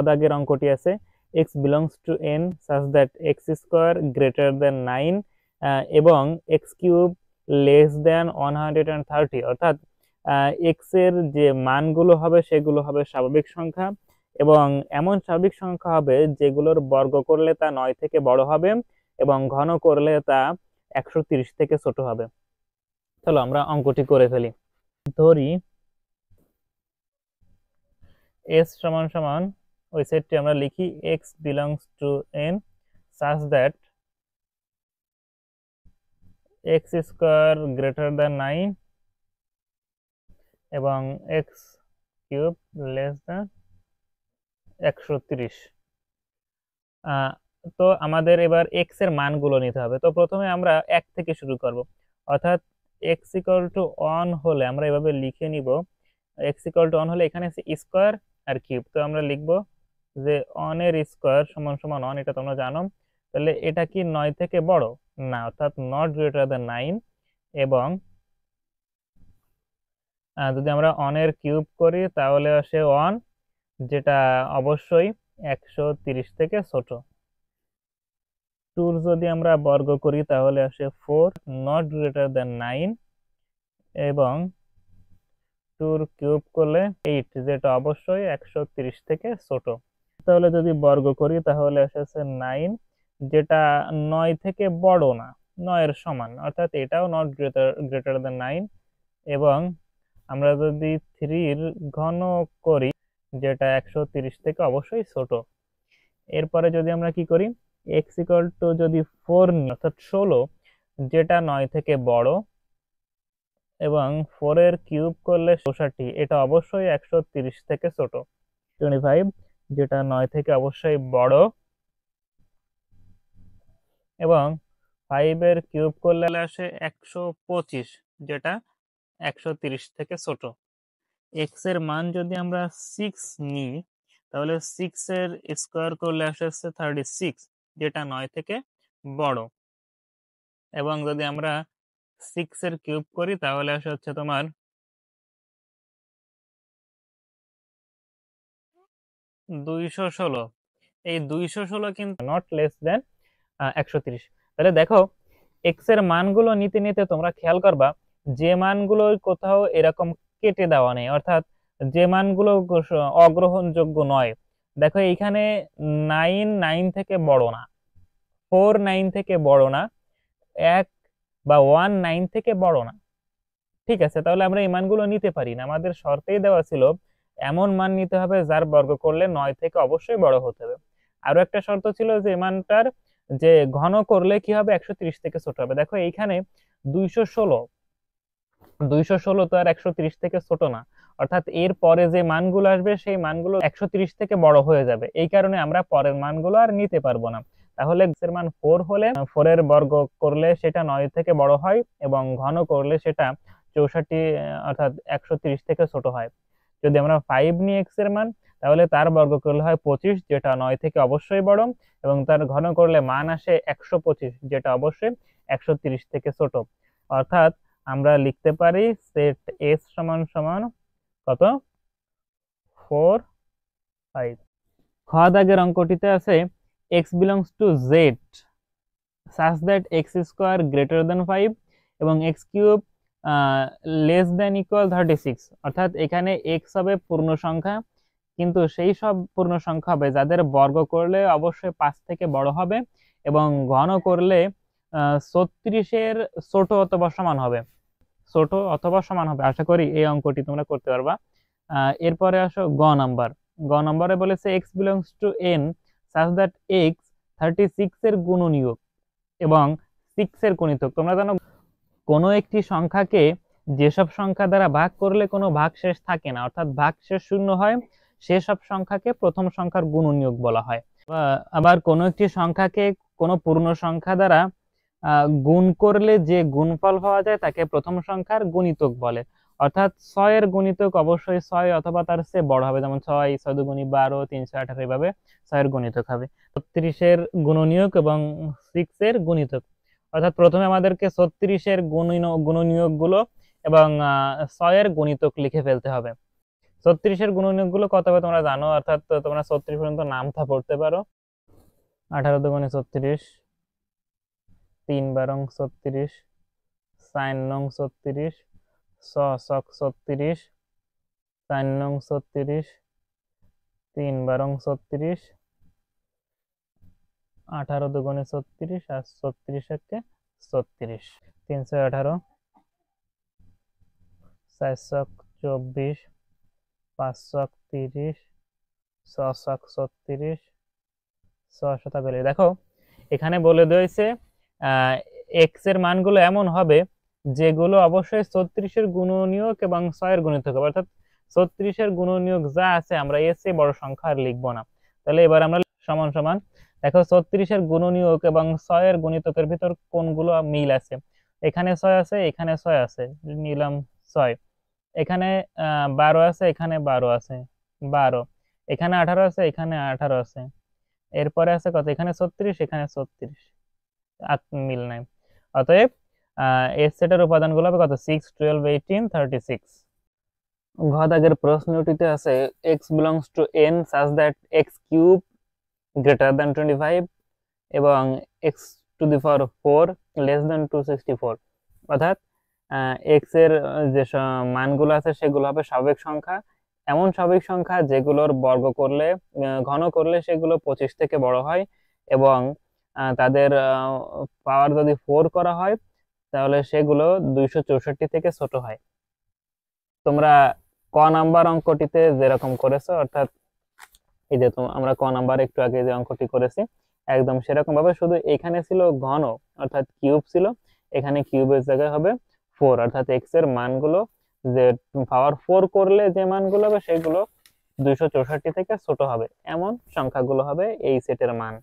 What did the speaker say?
দাগের অঙ্কটি আছে x belongs to n such that x square greater than 9 এবং x কিউব লেস দেন 130, অর্থাৎ x এর যে মানগুলো হবে সেগুলো হবে স্বাভাবিক সংখ্যা এবং এমন স্বাভাবিক সংখ্যা হবে যেগুলোর বর্গ করলে তা 9 থেকে বড় হবে এবং ঘন করলে তা 130 থেকে ছোট হবে। চলো আমরা অঙ্কটি করে ফেলি। ধরি s সমান সমান ওই সেটটি আমরা লিখি x belongs to n such that x square greater than 9 এবং x কিউব লেস দেন 130। তো আমাদের এবার x এর মানগুলো নিতে হবে। তো প্রথমে আমরা 1 থেকে শুরু করব, অর্থাৎ x ইকুয়াল টু 1 হলে আমরা এভাবে লিখে নিব, x ইকুয়াল টু 1 হলে এখানে আছে স্কয়ার আর কিউব। তো আমরা লিখব যে 1 এর স্কয়ার সমান সমান 1, এটা তোমরা জানো। তাহলে এটা কি 9 থেকে বড়? না, অর্থাৎ নট গ্রেটার দ্যান 9। এবং যদি আমরা 1 এর কিউব করি তাহলে আসে 1, যেটা অবশ্যই 130 থেকে ছোট। 2 যদি আমরা বর্গ করি তাহলে আসে 4, নট গ্রেটার দ্যান 9। এবং 2 কিউব করলে 8, যেটা অবশ্যই 130 থেকে ছোট। তাহলে যদি বর্গ করি তাহলে আসে 9, যেটা 9 থেকে বড় না, 9 এর সমান, অর্থাৎ এটাও নট গ্রেটার দ্যান 9। এবং আমরা যদি 3 ঘন করি যেটা 130 থেকে অবশ্যই ছোট। এরপরে যদি আমরা কি করি, x ইকুয়াল টু যদি 4 অর্থাৎ 16, যেটা 9 থেকে বড়, এবং 4 এর কিউব করলে 64, এটা অবশ্যই 130 থেকে ছোট। 25, যেটা 9 থেকে অবশ্যই বড়, এবং 5 এর কিউব করলে আসে 125, যেটা 130 থেকে ছোট। x এর মান যদি আমরা 6 নিই তাহলে 6 এর স্কয়ার করলে আসে 36, যেটা 9 থেকে বড়। এবং যদি আমরা 6 এর কিউব করি তাহলে আসে হচ্ছে তোমার 216। এই 216 কিন্তু নট লেস দেন 130। তাহলে দেখো x এর মানগুলো নিতে নিতে তোমরা খেয়াল করবা যে মানগুলো কোথাও এরকম কেটে দেওয়া নেই, অর্থাৎ যে মানগুলো অগ্রহণযোগ্য নয়। দেখো এইখানে 9 9 থেকে বড় না, 4 9 থেকে বড় না, 1 বা 1 9 থেকে বড় না। ঠিক আছে, তাহলে আমরা এই মানগুলো নিতে পারি না। আমাদের শর্তেই দেওয়া ছিল এমন মান নিতে হবে যার বর্গ করলে 9 থেকে অবশ্যই বড় হতে হবে। আরো একটা শর্ত ছিল যে মানটার যে ঘন করলে কি হবে, 130 থেকে ছোট হবে। দেখো এইখানে 216 216 তো আর 130 থেকে ছোট না, অর্থাৎ এর পরে যে মানগুলো আসবে সেই মানগুলো 130 থেকে বড় হয়ে যাবে। এই কারণে আমরা পরের মানগুলো আর নিতে পারবো না। তাহলে x এর মান 4 হলে 4 এর বর্গ করলে সেটা 9 থেকে বড় হয় এবং ঘন করলে সেটা 64, অর্থাৎ 130 থেকে ছোট হয়। যদি আমরা 5 নিই x এর মান, তাহলে তার বর্গ করলে হয় 25, যেটা 9 থেকে অবশ্যই বড়, এবং তার ঘন করলে মান আসে 125, যেটা অবশ্যই 130 থেকে ছোট। অর্থাৎ আমরা লিখতে পারি সেট S সমান সমান কত, 4 5। খ দাগের অঙ্কটিতে আছে x belongs to z such that x square greater than 5 এবং x cube less than equal 36, অর্থাৎ এখানে x হবে পূর্ণ সংখ্যা, কিন্তু সেই সব পূর্ণ সংখ্যা হবে যাদের বর্গ করলে অবশ্যই 5 থেকে বড় হবে এবং ঘন করলে 36 এর ছোট অথবা সমান হবে। ছোট অথবা সমান হবে। আশা করি এই অঙ্কটি তোমরা করতে পারবা। এরপরে আসো গ নাম্বার। গ নাম্বারে বলেছে x belongs to n such that x 36 এর গুণনীয়ক এবং 6 এর গুণিতক। তোমরা জানো কোনো একটি সংখ্যাকে যেসব সংখ্যা দ্বারা ভাগ করলে কোনো ভাগশেষ থাকে না, অর্থাৎ ভাগশেষ শূন্য হয়, সেসব সংখ্যাকে প্রথম সংখ্যার গুণনীয়ক বলা হয়। আবার কোনো একটি সংখ্যাকে কোনো পূর্ণ সংখ্যা দ্বারা গুণ করলে যে গুণফল পাওয়া যায় তাকে প্রথম সংখ্যার গুণিতক বলে। অর্থাৎ 6 এর গুণিতক অবশ্যই 6 অথবা তার চেয়ে বড় হবে, যেমন 6 6 দুগুণী 12 318, এভাবে 6 এর গুণিতক হবে। 36 এর গুণনীয়ক এবং 6 এর গুণিতক, অর্থাৎ প্রথমে আমাদেরকে 36 এর গুণনীয়ক গুলো এবং 6 এর গুণিতক লিখে ফেলতে হবে। 36 গুণনীয়ক গুলো কত হবে তোমরা জানো, অর্থাৎ তোমরা 36 পর্যন্ত নামতা পড়তে পারো। 18 দুগুণে 36, 3 বারং 36, 4 নং 36, 6 ছক 36, 4 নং 36, 3 বারং 36, 18 দুগুণে 36 আর 36 একে 36, 318, 4 ছক 24, 5 ছক 30, 6 ছক 36, 6 শতাংশ। দেখো এখানে বলে দিয়েছে এক্স এর মানগুলো এমন হবে যেগুলো অবশ্যই 36 এর গুণনীয়ক এবং 6 এর গুণিতক হবে, অর্থাৎ 36 এর গুণনীয়ক যা আছে আমরা এর চেয়ে বড় সংখ্যা আর লিখবো না। তাহলে এবার আমরা সমান সমান, দেখো 36 এর গুণনীয়ক এবং 6 এর গুণিতকের ভিতর কোনগুলো মিল আছে। এখানে 6 আছে, এখানে 6 আছে, নিলাম 6। এখানে 12 আছে, এখানে 12 আছে, 12। এখানে 18 আছে, এখানে 18 আছে। এরপরে আছে কত, এখানে 36, এখানে 36, মিল নাই। অতএব এর সেটের উপাদানগুলো হবে কত, 6, 12, 18, 36। ঘ দাগের প্রশ্নটিতে আছে x belongs to n such that x cube greater than 25 এবং x to the power 4 less than 264। অর্থাৎ x এর যে মানগুলো আছে সেগুলো হবে স্বাভাবিক সংখ্যা, এমন স্বাভাবিক সংখ্যা যেগুলোর বর্গ করলে ঘন করলে সেগুলো 25 থেকে বড় হয়, এবং তাদের পাওয়ার যদি 4 করা হয় তাহলে সেগুলো 264 থেকে ছোট হয়। তোমরা ক নাম্বার অঙ্কটিতে যেরকম করেছো, অর্থাৎ এই যে আমরা ক নাম্বার একটু আগে যে অঙ্কটি করেছি একদম সেরকম ভাবে, শুধু এখানে ছিল ঘন অর্থাৎ কিউব ছিল, এখানে কিউবের জায়গায় হবে 4, অর্থাৎ এক্স এর মানগুলো যে পাওয়ার 4 করলে যে মানগুলো হবে সেগুলো 264 থেকে ছোট হবে, এমন সংখ্যাগুলো হবে এই সেটের মান।